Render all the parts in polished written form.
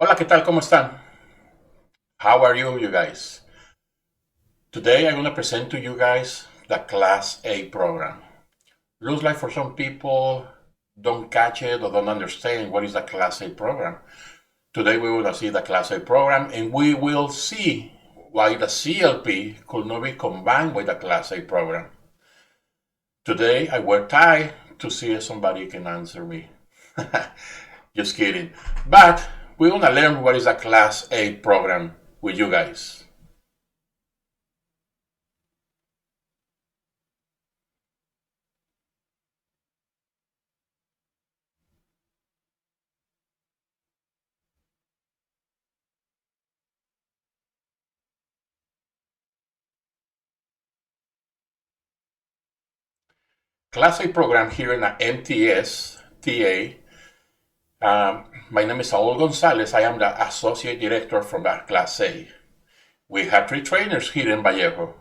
Hola, ¿qué tal? ¿Cómo están? How are you guys? Today I'm going to present to you guys the Class A program. Looks like for some people don't catch it or don't understand what is the Class A program. Today we will see the Class A program and we will see why the CLP could not be combined with the Class A program. Today I wear tie to see if somebody can answer me. Just kidding. But we're going to learn what is a Class A program with you guys. Class A program here in the MTS TA. My name is Saul Gonzalez. I am the Associate Director from the Class A. We have three trainers here in Vallejo.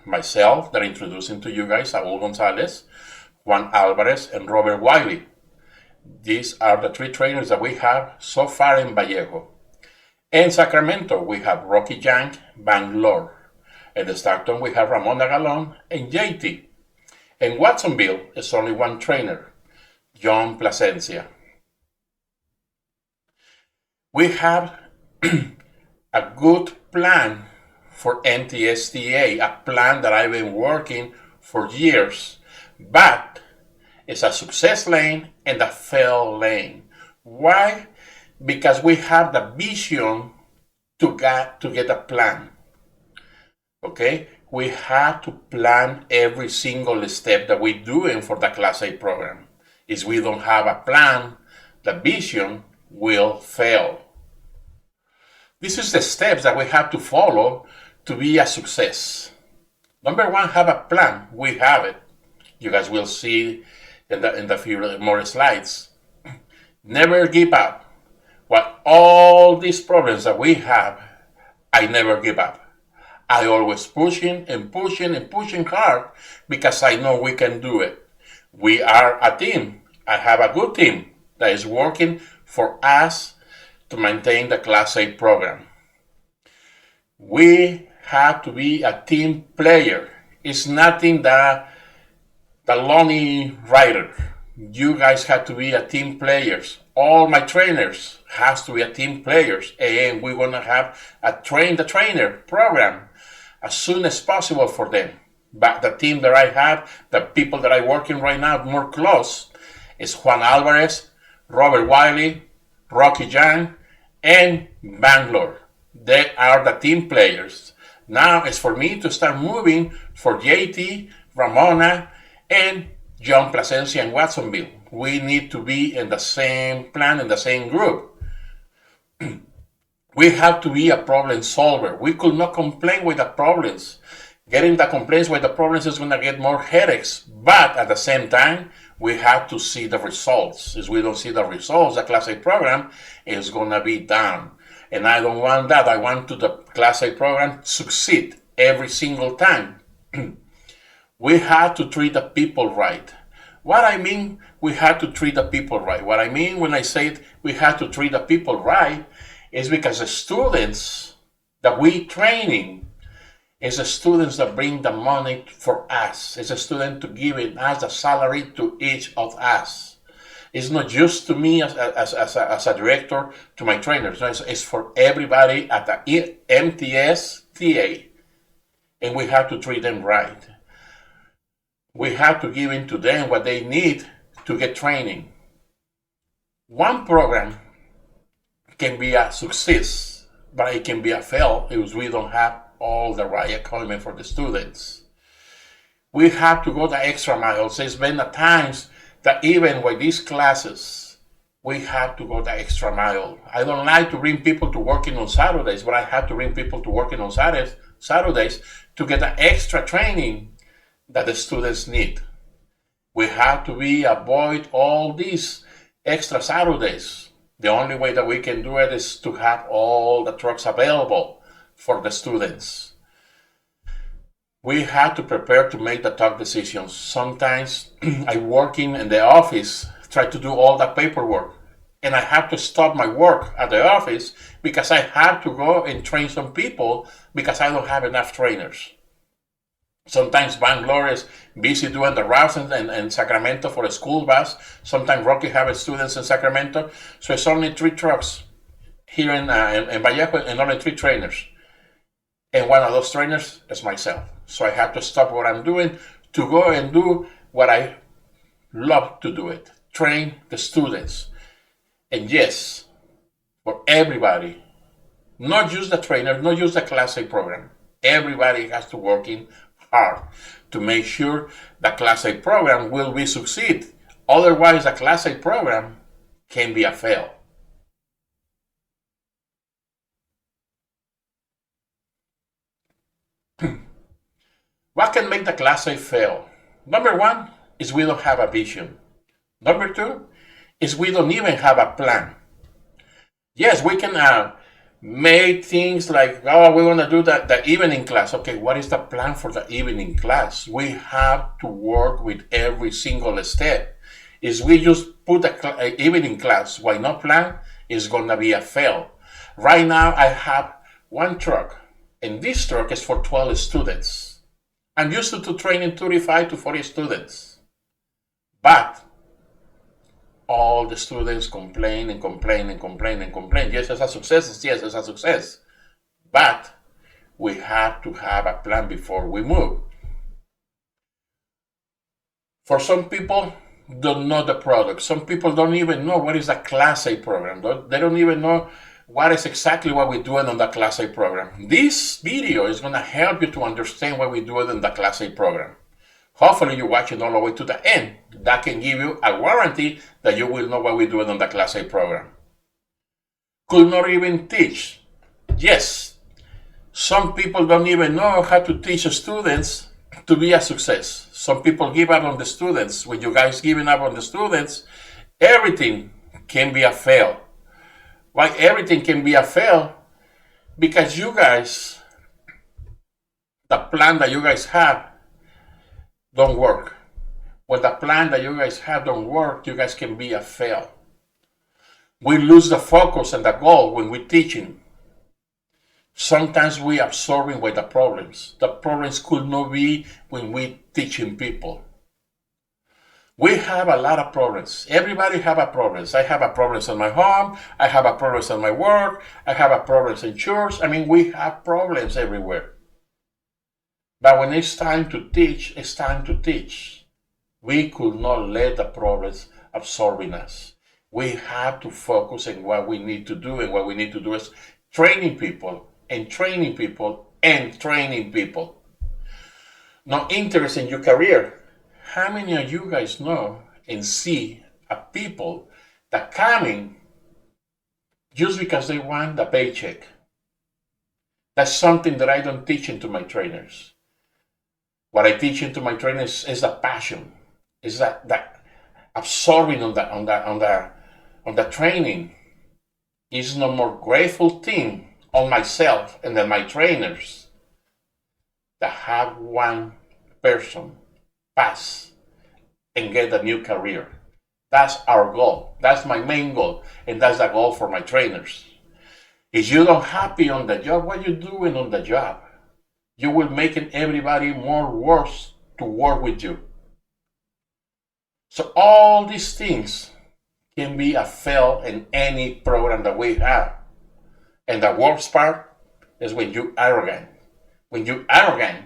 Myself, that I'm introducing to you guys, Saul Gonzalez, Juan Alvarez, and Robert Wiley. These are the three trainers that we have so far in Vallejo. In Sacramento, we have Rocky Yang, Bangalore. In Stockton, we have Ramona Galon and JT. In Watsonville, it's only one trainer, John Plasencia. We have a good plan for MTSTA, a plan that I've been working for years, but it's a success lane and a fail lane. Why? Because we have the vision to get a plan. Okay? We have to plan every single step that we're doing for the Class A program. If we don't have a plan, the vision will fail. This is the steps that we have to follow to be a success. Number one, have a plan. We have it. You guys will see in the few more slides. Never give up. What all these problems that we have, I never give up. I always pushing and pushing and pushing hard because I know we can do it. We are a team. I have a good team that is working for us to maintain the Class A program. We have to be a team player. It's nothing that the lonely rider. You guys have to be a team players. All my trainers has to be a team players, and we're gonna have a train the trainer program as soon as possible for them. But the team that I have, the people that I working right now more close, is Juan Alvarez, Robert Wiley, Rocky Yang, and Bangalore. They are the team players. Now it's for me to start moving for JT, Ramona, and John Plasencia and Watsonville. We need to be in the same plan, in the same group. We have to be a problem solver. We could not complain with the problems. Getting the complaints with the problems is going to get more headaches. But at the same time, we have to see the results. If we don't see the results, the Class A program is going to be down. And I don't want that. I want to the Class A program succeed every single time. We have to treat the people right. What I mean, we have to treat the people right. What I mean when I say we have to treat the people right is because the students that we training is the students that bring the money for us. It's a student to give us the salary to each of us. It's not just to me as a director, to my trainers. No, it's for everybody at the MTS TA. And we have to treat them right. We have to give in to them what they need to get training. One program can be a success, but it can be a fail if we don't have all the right equipment for the students. We have to go the extra mile. There's been times that even with these classes, we have to go the extra mile. I don't like to bring people to working on Saturdays, but I have to bring people to working on Saturdays to get the extra training that the students need. We have to avoid all these extra Saturdays. The only way that we can do it is to have all the trucks available for the students. We have to prepare to make the tough decisions. Sometimes I working in the office, try to do all the paperwork. and I have to stop my work at the office because I have to go and train some people because I don't have enough trainers. Sometimes Bangalore is busy doing the routes in Sacramento for a school bus. Sometimes Rocky have students in Sacramento. So it's only 3 trucks here in Vallejo and only 3 trainers. And one of those trainers is myself. So I have to stop what I'm doing to go and do what I love to do it. Train the students. And yes, for everybody, not just the trainer, not just the Class A program. Everybody has to work in hard to make sure the Class A program will be succeed. Otherwise, the Class A program can be a fail. What can make the Class A fail? Number 1 is we don't have a vision. Number 2 is we don't even have a plan. Yes, we can make things like, oh, we want to do the evening class. Okay, what is the plan for the evening class? We have to work with every single step. If we just put the evening class, why not plan? It's going to be a fail. Right now, I have 1 truck, and this truck is for 12 students. I'm used to training 35 to 40 students. But all the students complain and complain and complain and complain. Yes, it's a success. Yes, it's a success. But we have to have a plan before we move. For some people, don't know the product. Some people don't even know what is a Class A program. They don't even know what is exactly what we're doing on the Class A program. This video is going to help you to understand what we're doing in the Class A program. Hopefully you watch it all the way to the end. That can give you a warranty that you will know what we're doing on the Class A program. Could not even teach. Yes, some people don't even know how to teach students to be a success. Some people give up on the students. When you guys giving up on the students, everything can be a fail. Why everything can be a fail? Because you guys, the plan that you guys have, don't work. When the plan that you guys have don't work, you guys can be a fail. We lose the focus and the goal when we're teaching. Sometimes we absorbing with the problems. The problems could not be when we're teaching people. We have a lot of problems. Everybody have a problems. I have a problems in my home. I have a problems in my work. I have a problems in church. I mean, we have problems everywhere. But when it's time to teach, it's time to teach. We could not let the problems absorbing us. We have to focus on what we need to do, and what we need to do is training people and training people and training people. Now, interest in your career. How many of you guys know and see people that coming just because they want the paycheck? That's something that I don't teach into my trainers. What I teach into my trainers is the passion, is that absorbing on the training. Is no more grateful thing on myself and then my trainers that have one person pass and get a new career. That's our goal. That's my main goal, and that's the goal for my trainers. If you don't happy on the job, what you doing on the job? You will making everybody more worse to work with you. So all these things can be a fail in any program that we have. And the worst part is when you arrogant. When you arrogant,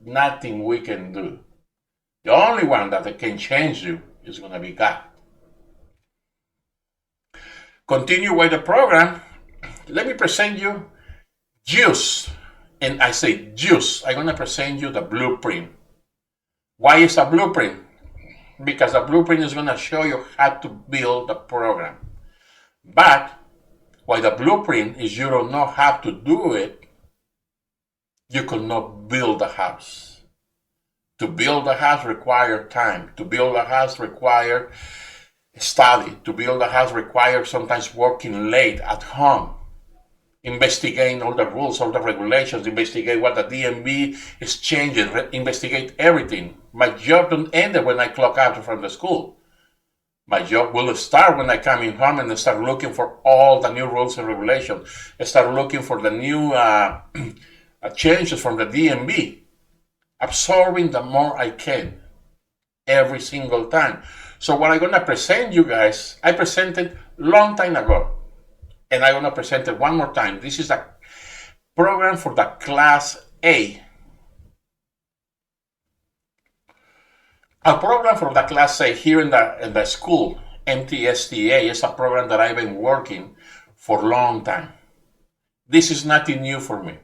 nothing we can do. The only one that can change you is going to be God. Continue with the program. Let me present you juice. And I say juice. I'm going to present you the blueprint. Why is a blueprint? Because the blueprint is going to show you how to build the program. But why the blueprint is you don't know how to do it, you cannot build a house. To build a house requires time. To build a house requires study. To build a house requires sometimes working late at home, investigating all the rules, all the regulations, investigate what the DMV is changing, investigate everything. My job don't end when I clock out from the school. My job will start when I come in home and start looking for all the new rules and regulations. I start looking for the new changes from the DMV, absorbing the more I can every single time. So what I'm gonna present you guys, I presented long time ago, and I'm gonna present it one more time. This is a program for the Class A. A program for the Class A here in the school, MTSTA, is a program that I've been working for a long time. This is nothing new for me.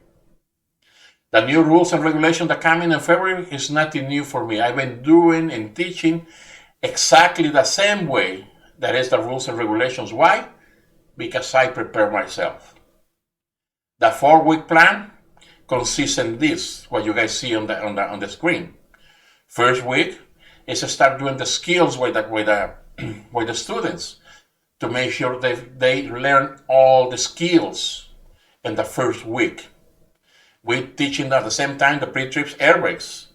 The new rules and regulations that come in February is nothing new for me. I've been doing and teaching exactly the same way that is the rules and regulations. Why? Because I prepare myself. The 4-week plan consists in this, what you guys see on the screen. First week is to start doing the skills with the students to make sure they learn all the skills in the first week. We're teaching at the same time the pre-trips airbags.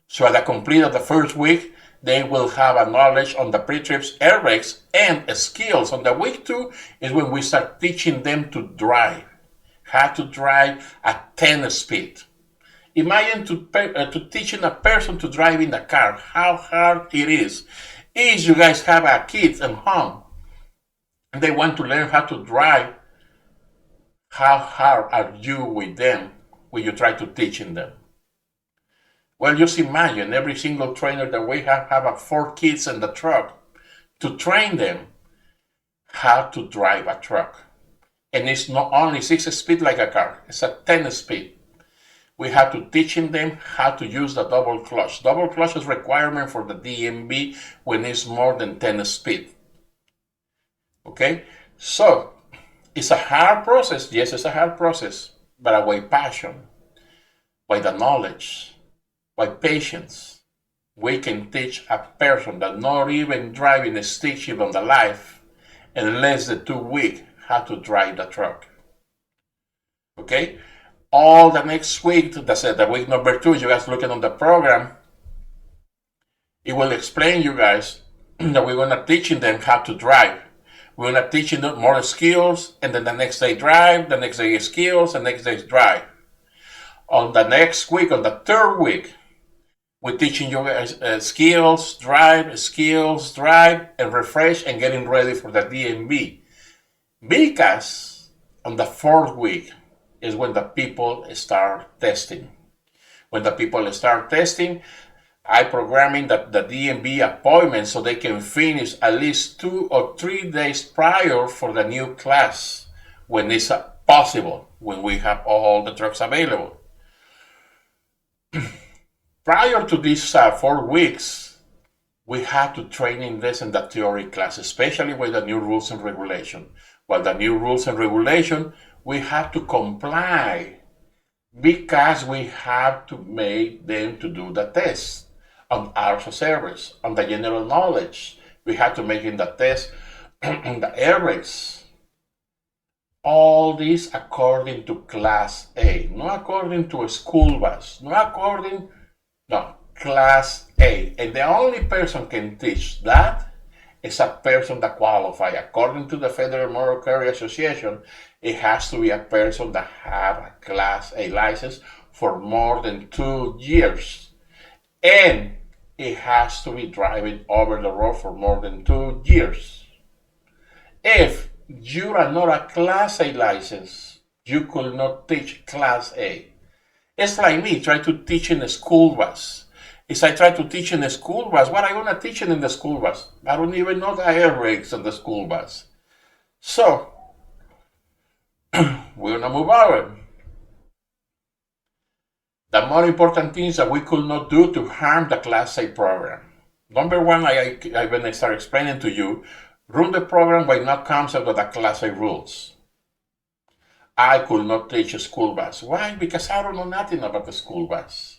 So at the complete of the first week, they will have a knowledge on the pre-trips airbags and skills. On the week 2 is when we start teaching them to drive, how to drive at 10 speed. Imagine to teaching a person to drive in the car, how hard it is. If you guys have a kid at home and they want to learn how to drive, how hard are you with them when you try to teaching them? Well, just imagine every single trainer that we have 4 kids in the truck to train them how to drive a truck. And it's not only 6 speed like a car, it's a 10 speed. We have to teaching them how to use the double clutch. Double clutch is requirement for the DMV when it's more than 10 speed. Okay, so it's a hard process. Yes, it's a hard process, but by passion, by the knowledge, by patience, we can teach a person that not even driving a stick shift on the life in less than 2 weeks how to drive the truck. Okay, all the next week, that's the week number 2, you guys looking on the program, it will explain you guys that we're gonna teaching them how to drive. We're gonna teaching them more skills, and then the next day drive, the next day skills, and next day drive. On the next week, on the 3rd week, we're teaching you guys skills, drive, and refresh, and getting ready for the DMV. Because on the 4th week is when the people start testing. When the people start testing, I programming the DMV appointment so they can finish at least 2 or 3 days prior for the new class when it's possible, when we have all the trucks available. Prior to these 4 weeks, we have to train in this in the theory class, especially with the new rules and regulation. Well, the new rules and regulation, we have to comply because we have to make them to do the test on our service, on the general knowledge. We have to make in the test on the airbags. All this according to Class A, not according to a school bus, Class A. And the only person can teach that is a person that qualifies. According to the Federal Motor Carrier Association, it has to be a person that have a Class A license for more than 2 years. And it has to be driving over the road for more than 2 years. If you are not a Class A license, you could not teach Class A. It's like me trying to teach in a school bus. If I try to teach in a school bus, what am I going to teach in the school bus? I don't even know the air brakes on the school bus. So, we're going to move on. The more important things that we could not do to harm the Class A program. Number 1, when I start explaining to you, run the program by not concept of the Class A rules. I could not teach a school bus. Why? Because I don't know nothing about the school bus.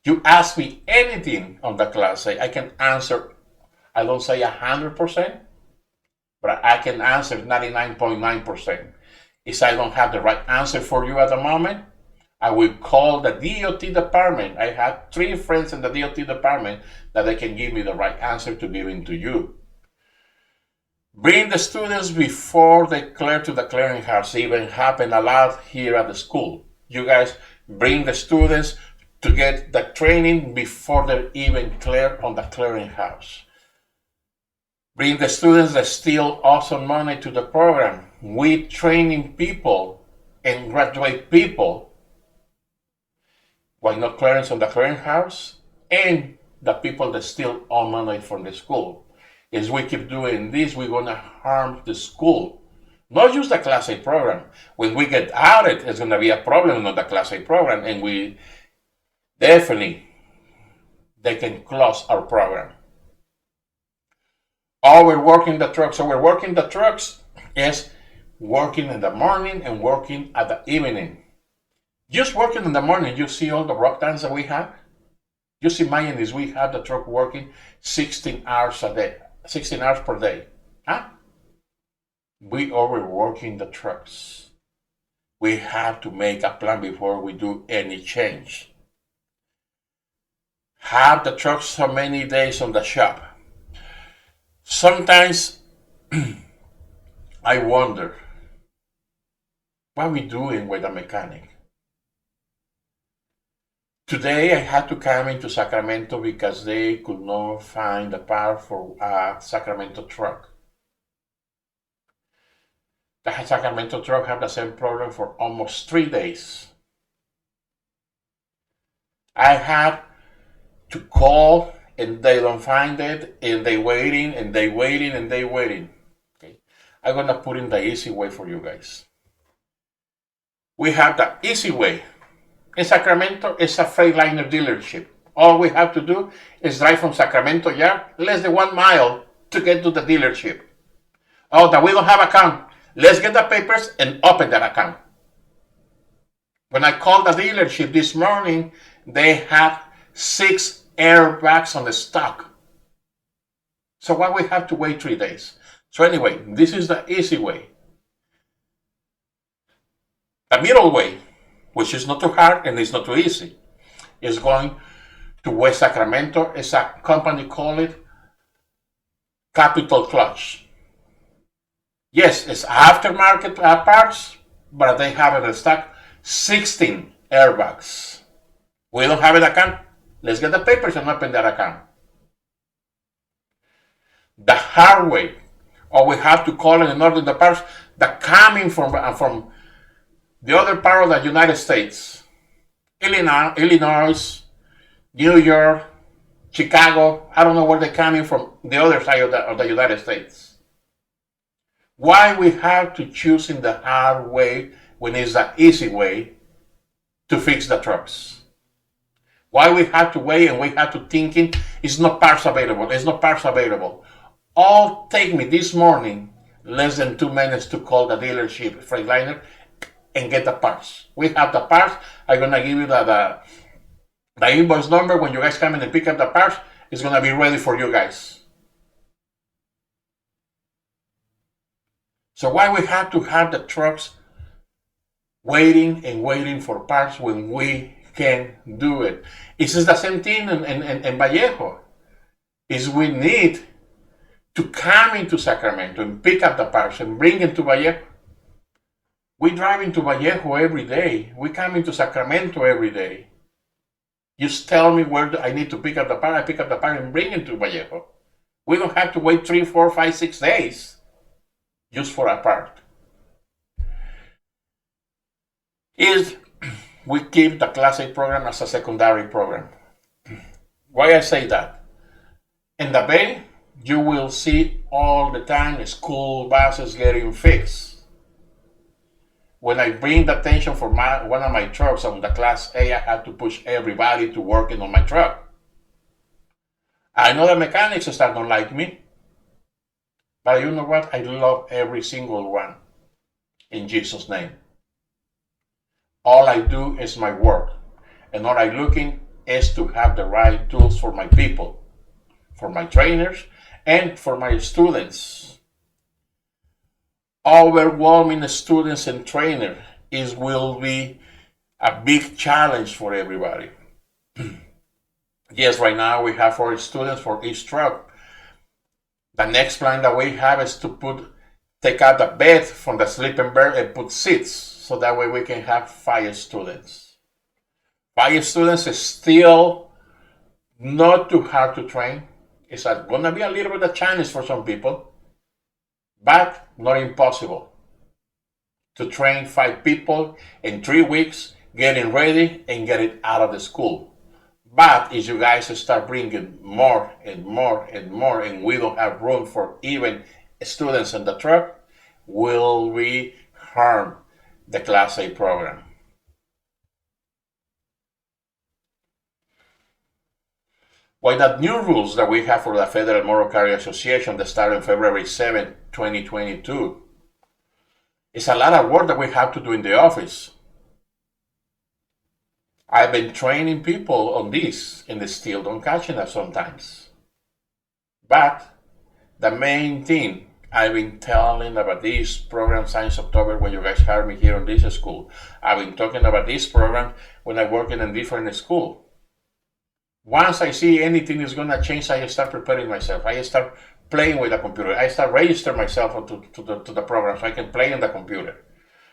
You ask me anything on the Class A, I can answer, I don't say 100%, but I can answer 99.9%. If I don't have the right answer for you at the moment, I will call the DOT department. I have 3 friends in the DOT department that they can give me the right answer to give to you. Bring the students before they clear to the clearinghouse. It even happen a lot here at the school. You guys bring the students to get the training before they're even clear on the clearinghouse. Bring the students that steal awesome money to the program. We training people and graduate people while not clearance on the clearinghouse, and the people that steal all money from the school. As we keep doing this, we're gonna harm the school. Not just the Class A program. When we get audit, it's gonna be a problem on the Class A program, and we definitely, they can close our program. Overworking the trucks. Overworking the trucks is working in the morning and working at the evening. Just working in the morning, you see all the rock dance that we have? Just imagine this, we have the truck working 16 hours a day, 16 hours per day. Huh? We overworking the trucks. We have to make a plan before we do any change. Have the trucks so many days on the shop. Sometimes I wonder, what are we doing with the mechanic? Today I had to come into Sacramento because they could not find a part for a Sacramento truck. The Sacramento truck had the same problem for almost 3 days. I had to call and they don't find it, and they waiting and they waiting and they waiting. Okay, I'm gonna put in the easy way for you guys. We have the easy way. In Sacramento, it's a Freightliner dealership. All we have to do is drive from Sacramento Yard less than 1 mile to get to the dealership. Oh, that we don't have account. Let's get the papers and open that account. When I called the dealership this morning, they had 6 airbags on the stock. So why we have to wait 3 days? So anyway, this is the easy way. The middle way, which is not too hard and it's not too easy, is going to West Sacramento. It's a company called it Capital Clutch. Yes, it's aftermarket parts, but they have in stock 16 airbags. We don't have an account. Let's get the papers and open that account. The hard way, or we have to call in order the parts that coming from the other part of the United States, Illinois, New York, Chicago. I don't know where they're coming from, the other side of the United States. Why we have to choose in the hard way when it's the easy way to fix the trucks? Why we have to wait and we have to thinking it's not parts available, it's not parts available. All take me this morning less than 2 minutes to call the dealership Freightliner and get the parts. We have the parts. I'm gonna give you the invoice number. When you guys come in and pick up the parts, it's gonna be ready for you guys. So why we have to have the trucks waiting and waiting for parts when we can do it? It's the same thing in Vallejo. Is we need to come into Sacramento and pick up the parts and bring it to Vallejo. We drive into Vallejo every day. We come into Sacramento every day. Just tell me where I need to pick up the part. I pick up the part and bring it to Vallejo. We don't have to wait 3, 4, 5, 6 days just for a part. Is we keep the Class A program as a secondary program. Why I say that? In the Bay, you will see all the time school buses getting fixed. When I bring the attention for one of my trucks on the Class A, I have to push everybody to working on my truck. I know the mechanics that don't like me, but you know what? I love every single one in Jesus' name. All I do is my work, and all I'm looking is to have the right tools for my people, for my trainers, and for my students. Overwhelming students and trainers will be a big challenge for everybody. Yes, right now we have 4 students for each truck. The next plan that we have is to take out the bed from the sleeping bag and put seats, so that way we can have 5 students. 5 students is still not too hard to train. It's going to be a little bit of a challenge for some people, but not impossible to train 5 people in 3 weeks, getting ready and get it out of the school. But if you guys start bringing more and more and more, and we don't have room for even students in the truck, will we harm the Class A program? With the new rules that we have for the Federal Motor Carrier Association that started on February 7, 2022, it's a lot of work that we have to do in the office. I've been training people on this, and they still don't catch it sometimes. But the main thing I've been telling about this program since October, when you guys hired me here on this school. I've been talking about this program when I work in a different school. Once I see anything is going to change, I start preparing myself. I start playing with the computer. I start registering myself to the program so I can play on the computer.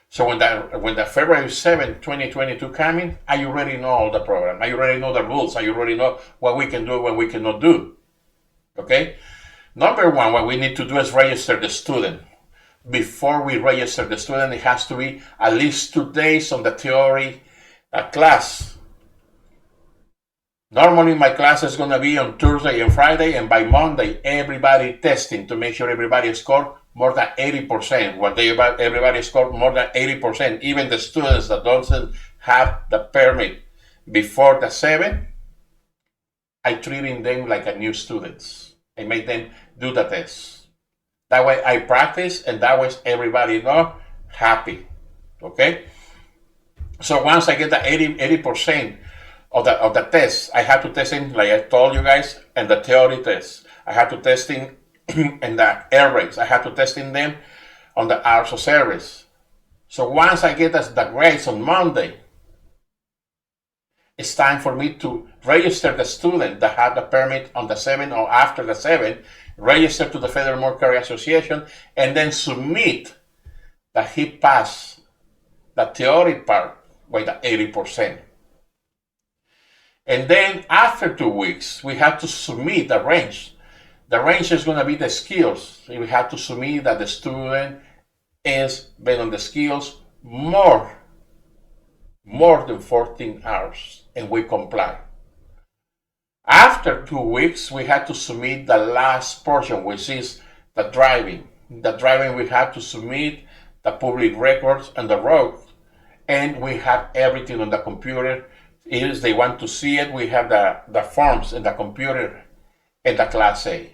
So when the February 7, 2022 coming, I already know all the program. I already know the rules. I already know what we can do, what we cannot do. Okay? Number one, what we need to do is register the student. Before we register the student, it has to be at least 2 days on the theory class. Normally, my class is going to be on Thursday and Friday, and by Monday, everybody testing to make sure everybody scored more than 80%. When everybody scored more than 80%, even the students that don't have the permit before the 7, I treating them like a new students. I make them do the test. That way I practice, and that way everybody know happy. Okay? So once I get the 80% of the test, I have to test in, like I told you guys, and the theory test. I have to test in the air brakes. I have to test in them on the hours of service. So once I get the grades on Monday, it's time for me to register the student that had the permit on the 7 or after the 7, register to the Federal Motor Carrier Association, and then submit that he passed the theory part by the 80%. And then after 2 weeks, we have to submit the range. The range is going to be the skills. We have to submit that the student is based on the skills more than 14 hours, and we comply. After 2 weeks, we have to submit the last portion, which is the driving. The driving, we have to submit the public records and the road, and we have everything on the computer. If they want to see it, we have the forms in the computer in the Class A.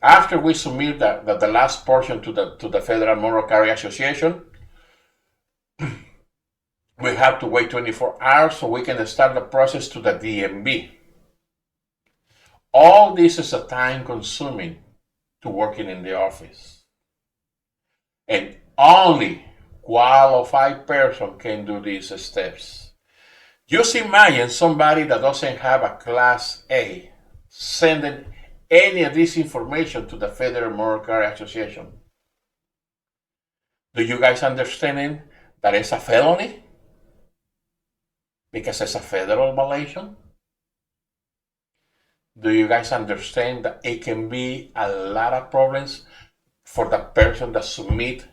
After we submit the last portion to the Federal Motor Carrier Association, we have to wait 24 hours so we can start the process to the DMV. All this is a time consuming to working in the office. And only qualified person can do these steps. Just imagine somebody that doesn't have a Class A sending any of this information to the Federal Motor Carrier Association. Do you guys understand that it's a felony? Because it's a federal violation? Do you guys understand that it can be a lot of problems for the person that submit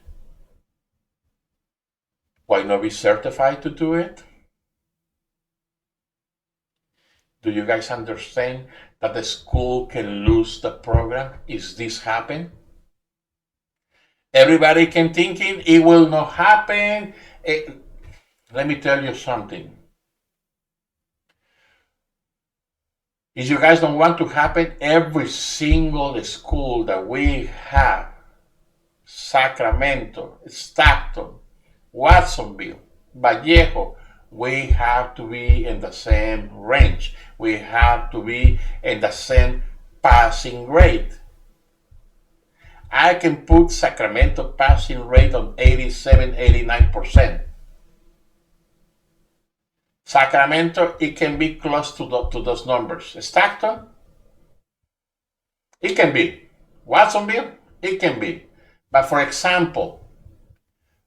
why not be certified to do it? Do you guys understand that the school can lose the program if this happen? Everybody can think it will not happen. Let me tell you something. If you guys don't want to happen, every single school that we have, Sacramento, Stockton, Watsonville, Vallejo, we have to be in the same range. We have to be in the same passing rate. I can put Sacramento passing rate on 87, 89%. Sacramento, it can be close to those numbers. Stockton, It can be. Watsonville, it can be. But for example,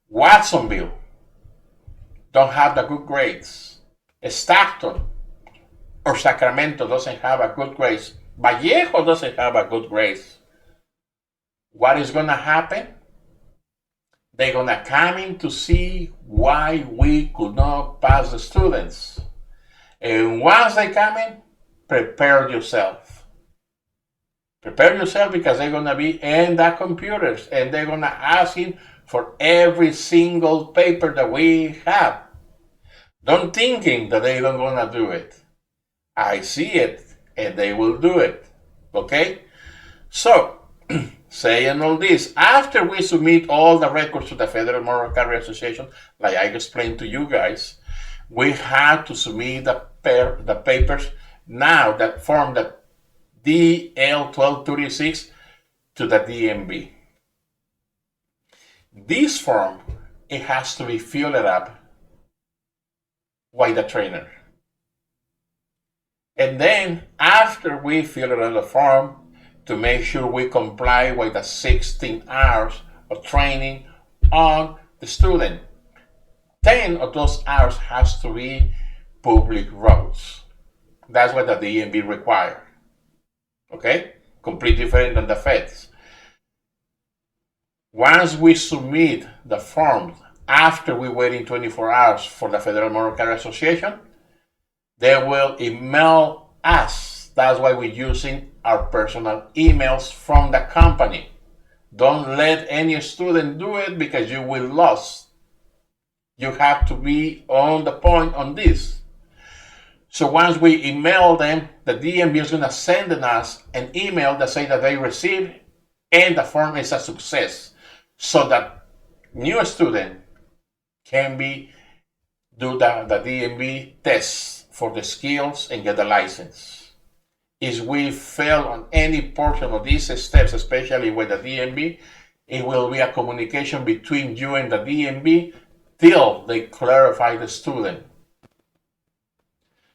Watsonville don't have the good grades. Stockton or Sacramento doesn't have a good grades. Vallejo doesn't have a good grades. What is going to happen? They're going to come in to see why we could not pass the students. And once they come in, prepare yourself. Prepare yourself because they're going to be in the computers and they're going to ask him for every single paper that we have. Don't thinking that they're not going to do it. I see it and they will do it. Okay? So, saying all this, after we submit all the records to the Federal Motor Carrier Association, like I explained to you guys, we have to submit the papers now that form the DL1236 to the DMV. This form, it has to be filled up by the trainer. And then after we fill out the form to make sure we comply with the 16 hours of training on the student, 10 of those hours has to be public roads. That's what the DMV requires. Okay? Completely different than the feds. Once we submit the form after we waiting 24 hours for the Federal Motor Carrier Association, they will email us. That's why we're using our personal emails from the company. Don't let any student do it because you will lose. You have to be on the point on this. So once we email them, the DMV is going to send us an email that says that they received and the form is a success. So that new student can do the DMV tests for the skills and get the license. If we fail on any portion of these steps, especially with the DMV, it will be a communication between you and the DMV till they clarify the student.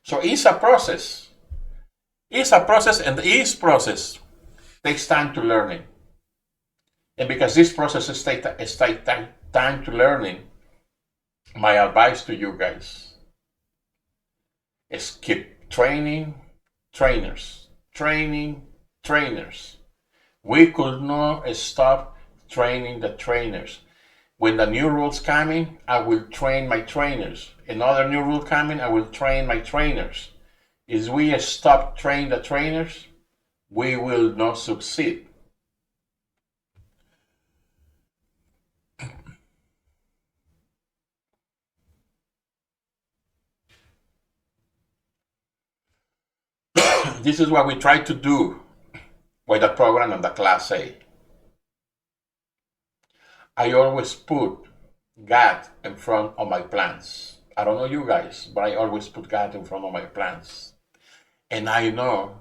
So it's a process. It's a process, and each process takes time to learning. And because this process takes time to learning, my advice to you guys is keep training trainers. We could not stop training the trainers. When the new rules coming, I will train my trainers. Another new rule coming, I will train my trainers. If we stop training the trainers, we will not succeed. This is what we try to do with the program on the Class A. I always put God in front of my plans. I don't know you guys, but I always put God in front of my plans. And I know,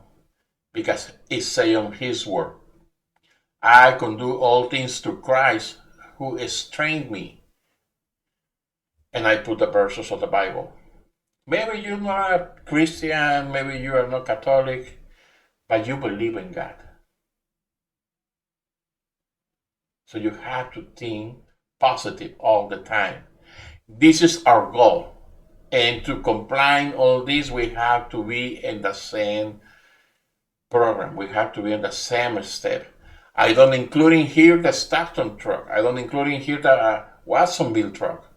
because it's saying on His word, I can do all things through Christ who has trained me. And I put the verses of the Bible. Maybe you're not a Christian, maybe you are not Catholic, but you believe in God. So you have to think positive all the time. This is our goal. And to comply all this, we have to be in the same program. We have to be in the same step. I don't include in here the Stockton truck. I don't include in here the Watsonville truck.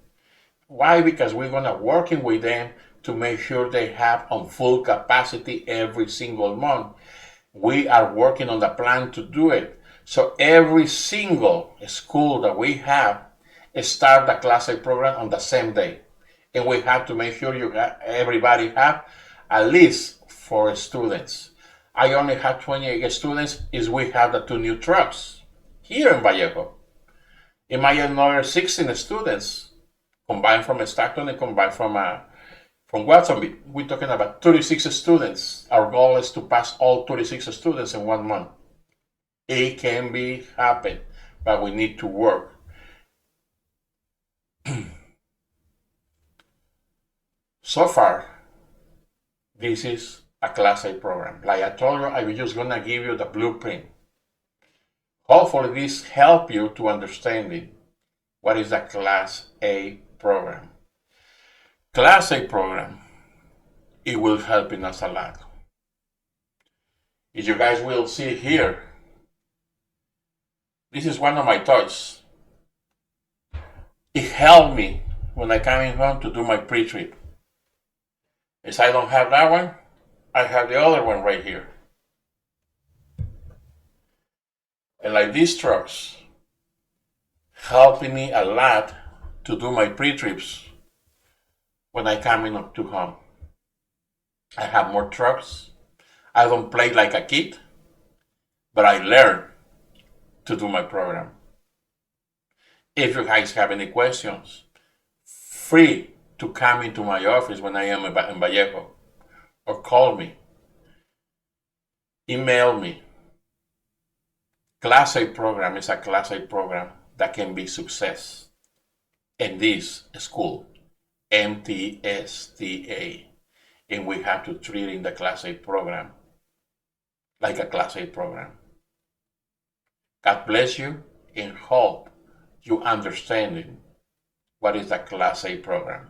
Why? Because we're going to working with them to make sure they have on full capacity every single month. We are working on the plan to do it. So every single school that we have start the Class A program on the same day. And we have to make sure everybody have at least 4 students. I only have 28 students is we have the 2 new trucks here in Vallejo. It might have another 16 students combined from Stockton and combined from Watsonville. We're talking about 36 students. Our goal is to pass all 36 students in 1 month. It can be happen, but we need to work. So far, this is a Class A program. Like I told you, I'm just gonna give you the blueprint. Hopefully this help you to understanding what is a Class A program. Class A program, it will help us a lot. As you guys will see here, this is one of my toys. It helped me when I came home to do my pre-trip. As I don't have that one, I have the other one right here. And like these trucks, helping me a lot to do my pre-trips when I coming up to home. I have more trucks. I don't play like a kid, but I learn to do my program. If you guys have any questions, free to come into my office when I am in Vallejo, or call me, email me. Class A program is a Class A program that can be success in this school, MTSTA, and we have to treat in the Class A program like a Class A program. God bless you and hope you understanding what is the Class A program.